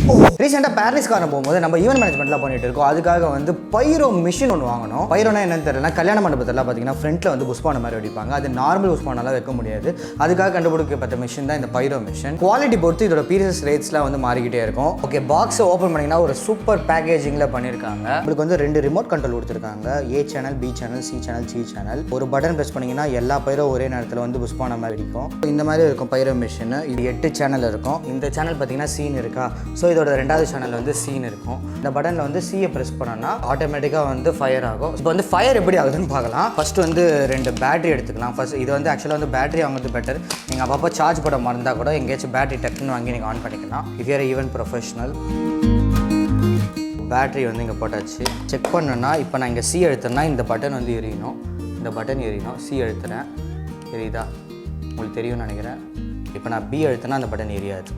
ரீசெண்டாக பாரிஸ்காரன் போகும்போது நம்ம ஈவென்ட் மேனேஜ்மெண்ட்லாம் பண்ணிட்டு இருக்கோம். அதுக்காக வந்து பைரோ மிஷின் ஒன்று வாங்கணும். பைரோனா என்னன்னு தெரியல, கல்யாண மண்டபத்தெல்லாம் பார்த்தீங்கன்னா ஃப்ரண்ட்டில் வந்து புஷ்பான மாதிரி வெடிப்பாங்க. அது நார்மல் புஷ்பானெல்லாம் வைக்க முடியாது. அதுக்காக கண்டுபிடிக்கப்பட்ட மிஷின் தான் இந்த பைரோ மிஷின். குவாலிட்டி பொறுத்து இதோட பீசஸ் ரேட்ஸ்லாம் வந்து மாறிக்கிட்டே இருக்கும். ஓகே, பாக்ஸை ஓப்பன் பண்ணிங்கன்னா ஒரு சூப்பர் பேக்கேஜிங்கில் பண்ணியிருக்காங்க. உங்களுக்கு வந்து 2 ரிமோட் கண்ட்ரோல் கொடுத்துருக்காங்க. A channel, B channel, C channel, C channel. ஒரு பட்டன் ப்ரெஸ் பண்ணிங்கன்னா எல்லா பைரோ ஒரே நேரத்தில் வந்து புஷ்பான மாதிரி வெடிக்கும். இந்த மாதிரி இருக்கும் பைரோ மிஷின். இது 8 சேனல் இருக்கும். இந்த சேனல் பார்த்தீங்கன்னா சீன் இருக்கா, ஸோ இதோட 2வது சேனல் வந்து சீன் இருக்கும். இந்த பட்டனில் வந்து சியை ப்ரெஸ் பண்ணோன்னா ஆட்டோமேட்டிக்காக வந்து ஃபயர் ஆகும். இப்போ வந்து ஃபயர் எப்படி ஆகுதுன்னு பார்க்கலாம். ஃபர்ஸ்ட் வந்து 2 பேட்டரி எடுத்துக்கலாம். ஃபர்ஸ்ட் இது வந்து ஆக்சுவலாக வந்து பேட்டரி வாங்குறது பெட்டர். நீங்கள் அப்பப்போ சார்ஜ் போட மறந்தால் கூட எங்கேயாச்சும் பேட்டரி டக்குன்னு வாங்கி நீங்கள் ஆன் பண்ணிக்கலாம். If you are even professional. Battery வந்து இங்கே போட்டாச்சு. செக் பண்ணோன்னா இப்போ நான் இங்கே சி அழுத்தேன்னா இந்த பட்டன் வந்து எரியணும். இந்த பட்டன் எரியணும். சி அழுத்துறேன், எரியுதா? உங்களுக்கு தெரியும்னு நினைக்கிறேன். இப்போ நான் பி அழுத்தினா அந்த பட்டன் எரியாது.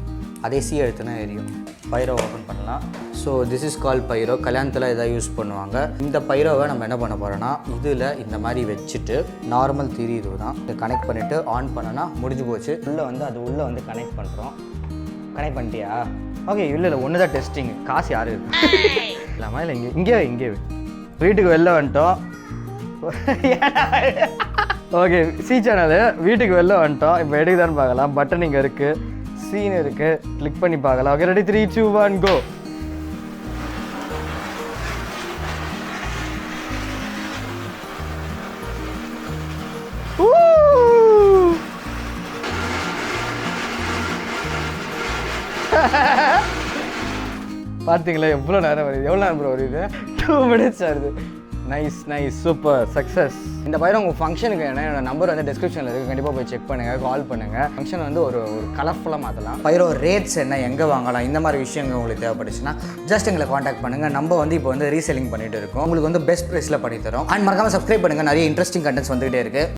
அதே சி அழுத்தினா எரியும். பைரோ ஓப்பன் பண்ணலாம். So this is cold pyro. கல்யாணத்தில் எதாவது யூஸ் பண்ணுவாங்க. இந்த பைரோவை நம்ம என்ன பண்ண போகிறோன்னா இதில் இந்த மாதிரி வச்சுட்டு நார்மல் திரி இது தான் இதை கனெக்ட் பண்ணிவிட்டு ஆன் பண்ணோன்னா முடிஞ்சு போச்சு. உள்ளே வந்து அது உள்ளே வந்து கனெக்ட் பண்ணுறோம். கனெக்ட் பண்ணிட்டியா? ஓகே, இல்லை ஒன்று தான் டெஸ்டிங். காசு யார் இல்லாமல் இல்லை இங்கே வீட்டுக்கு வெளில வந்துட்டோம். ஓகே, சி சேனலு வீட்டுக்கு வெளில வந்துட்டோம். இப்போ எடுக்குதான்னு பார்க்கலாம். பட்டன் இங்கே இருக்குது, சீன் இருக்குது, கிளிக் பண்ணி பார்க்கலாம். ஓகே, ரெடி, 3, 2, 1 கோ. பார்த்தீங்களா எவ்வளோ நேரம் வருது? எவ்வளோ நேரம் ப்ரோ வருது? 2 minutes ஆகுது. Nice, super, success. இந்த பைரோ உங்கள் ஃபங்க்ஷனுக்கு என்னோட நம்பர் வந்து டிஸ்கிரிப்ஷனில் இருக்குது. கண்டிப்பாக போய் செக் பண்ணுங்கள், கால் பண்ணுங்கள். ஃபங்க்ஷன் வந்து ஒரு கலர்ஃபுல்லாக மாற்றலாம். பைரோ ரேட்ஸ் என்ன, எங்கே வாங்கலாம், இந்த மாதிரி விஷயங்கள் உங்களுக்கு தேவைப்பட்டுச்சுன்னா ஜஸ்ட் எங்களை காண்டாக்ட் பண்ணுங்கள். நம்ம வந்து இப்போ வந்து ரீசெல்லிங் பண்ணிட்டு இருக்கோம். உங்களுக்கு வந்து பெஸ்ட் ப்ரைஸில் பண்ணி தரோம். அண்ட் மறக்காமல் சப்ஸ்கிரைப் பண்ணுங்கள். நிறைய இன்ட்ரெஸ்டிங் கண்டென்ட்ஸ் வந்துகிட்டே இருக்குது.